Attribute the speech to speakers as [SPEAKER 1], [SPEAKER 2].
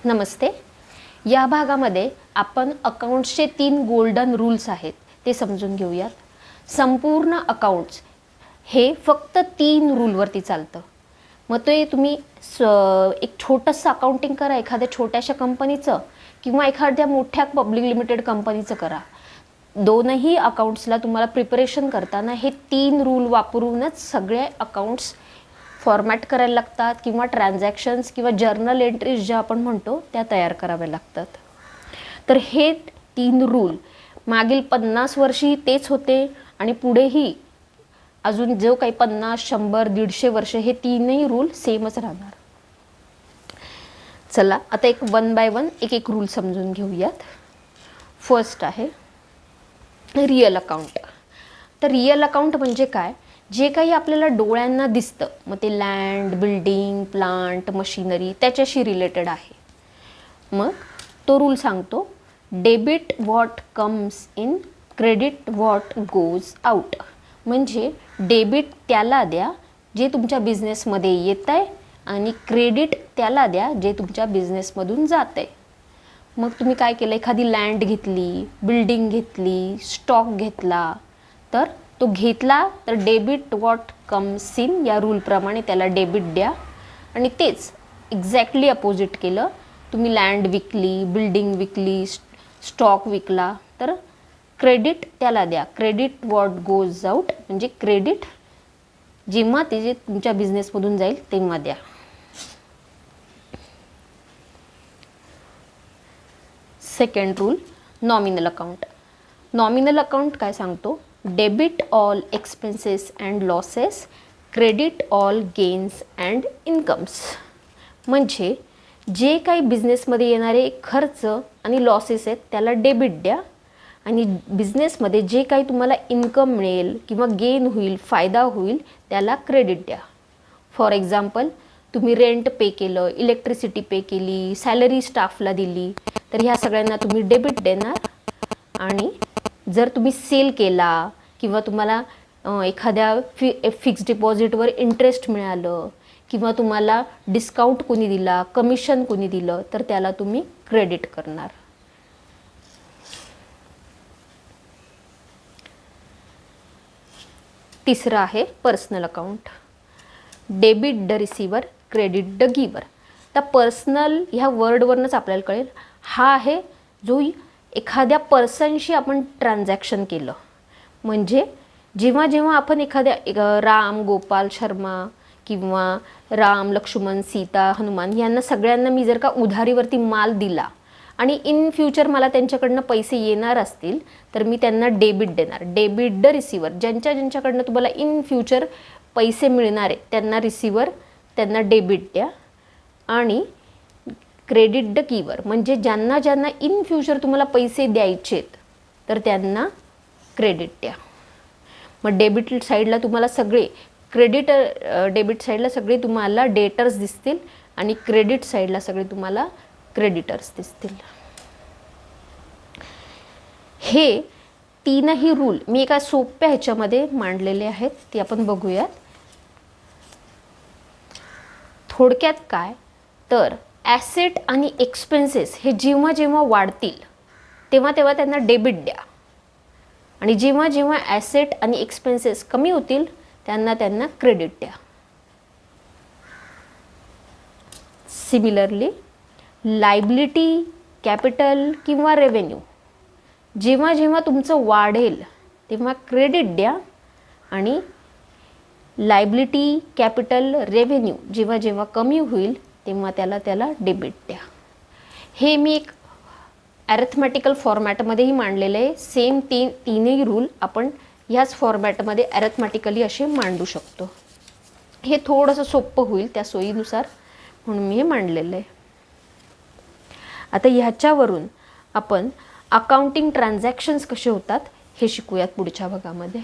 [SPEAKER 1] नमस्ते. या भागामध्ये आपण अकाउंट्सचे 3 गोल्डन रूल्स आहेत ते समजून घेऊयात. संपूर्ण अकाउंट्स हे फक्त 3 रूलवरती चालतं. मग ते तुम्ही एक छोटंसं अकाउंटिंग करा एखाद्या छोट्याशा कंपनीचं किंवा एखाद्या मोठ्या पब्लिक लिमिटेड कंपनीचं करा. दोनही अकाउंट्सला तुम्हाला प्रिपरेशन करताना हे 3 रूल वापरूनच सगळे अकाउंट्स फॉर्मॅट करायला लागतात किंवा ट्रान्झॅक्शन्स किंवा जर्नल एंट्रीज ज्या आपण म्हणतो त्या तयार कराव्या लागतात. तर हे 3 रूल मागील 50 वर्षी तेच होते आणि पुढेही अजून जो काही 50, 100, 150 वर्ष हे 3ही रूल सेमच राहणार. चला आता एक 1 बाय 1 एक रूल समजून घेऊयात. फर्स्ट आहे रिअल अकाउंट. तर रिअल अकाउंट म्हणजे काय? जे काही आपल्याला डोळ्यांना दिसतं, मग ते लँड, बिल्डिंग, प्लांट, मशिनरी त्याच्याशी रिलेटेड आहे. मग तो रूल सांगतो debit what comes in, credit what goes out. म्हणजे डेबिट त्याला द्या जे तुमच्या बिझनेसमध्ये येत आहे आणि क्रेडिट त्याला द्या जे तुमच्या बिझनेसमधून जात आहे. मग तुम्ही काय केलं, एखादी लँड घेतली, बिल्डिंग घेतली, स्टॉक घेतला, तर तो घेतला तर डेबिट व्हॉट कम्स इन या रूलप्रमाणे त्याला डेबिट द्या. आणि तेच एक्झॅक्टली अपोजिट केलं, तुम्ही लँड विकली, बिल्डिंग विकली, स्टॉक विकला, तर क्रेडिट त्याला द्या, क्रेडिट व्हॉट गोज आउट. म्हणजे क्रेडिट जेव्हा ते जे तुमच्या बिझनेसमधून जाईल तेव्हा द्या. Second rule nominal account. Nominal account काय सांगतो? Debit all expenses and losses, credit all gains and incomes. म्हणजे जे काही बिझनेसमध्ये येणारे खर्च आणि लॉसेस आहेत त्याला डेबिट द्या आणि बिझनेसमध्ये जे काही तुम्हाला इन्कम मिळेल किंवा गेन होईल, फायदा होईल त्याला क्रेडिट द्या. फॉर एक्झाम्पल तुम्ही रेंट पे केलं, इलेक्ट्रिसिटी पे केली, सॅलरी स्टाफला दिली, तर ह्या सगळ्यांना तुम्ही डेबिट देणार. आणि जर तुम्ही सेल केला किंवा तुम्हाला एखाद्या फिक्स्ड डिपॉझिटवर इंटरेस्ट मिळालं किंवा तुम्हाला डिस्काउंट कोणी दिला, कमिशन कोणी दिलं, तर त्याला तुम्ही क्रेडिट करणार. तिसरं आहे personal account. Debit the receiver, credit the गिवर. तर पर्सनल ह्या वर्डवरनंच आपल्याला कळेल हा आहे जो एखाद्या पर्सनशी आपण ट्रान्झॅक्शन केलं. म्हणजे जेव्हा जेव्हा आपण एखाद्या राम, गोपाल शर्मा किंवा राम, लक्ष्मण, सीता, हनुमान यांना सगळ्यांना मी जर का उधारीवरती माल दिला आणि इन फ्युचर मला त्यांच्याकडनं पैसे येणार असतील तर मी त्यांना डेबिट देणार. Debit the receiver. ज्यांच्याकडनं तुम्हाला इन फ्युचर पैसे मिळणार आहे त्यांना रिसिवर, त्यांना डेबिट द्या. आणि क्रेडिट द गिवर म्हणजे ज्यांना ज्यांना इन फ्युचर तुम्हाला पैसे द्यायचेत तर त्यांना क्रेडिट द्या. मग डेबिट साईडला तुम्हाला सगळे डेबिट साईडला सगळे तुम्हाला डेटर्स दिसतील आणि क्रेडिट साईडला सगळे तुम्हाला क्रेडिटर्स दिसतील. हे 3ही रूल मी एका सोप्या ह्याच्यामध्ये मांडलेले आहेत, ते आपण बघूयात. थोडक्यात काय तर ॲसेट आणि एक्सपेन्सेस हे जेव्हा जेव्हा वाढतील तेव्हा तेव्हा त्यांना डेबिट द्या आणि जेव्हा जेव्हा ॲसेट आणि एक्सपेन्सेस कमी होतील त्यांना क्रेडिट द्या. सिमिलरली लायबिलिटी, कॅपिटल किंवा रेव्हेन्यू जेव्हा जेव्हा तुमचं वाढेल तेव्हा क्रेडिट द्या आणि लायबिलिटी, कॅपिटल, रेव्हेन्यू जेव्हा जेव्हा कमी होईल तेव्हा त्याला डेबिट द्या. हे मी एक ॲरेथमॅटिकल फॉर्मॅटमध्येही मांडलेलं आहे. सेम तीनही रूल आपण ह्याच फॉर्मॅटमध्ये ॲरेथमॅटिकली असे मांडू शकतो. हे थोडंसं सोपं होईल त्या सोयीनुसार म्हणून मी हे मांडलेलं आहे. आता ह्याच्यावरून आपण अकाउंटिंग ट्रान्झॅक्शन्स कसे होतात हे शिकूयात पुढच्या भागामध्ये.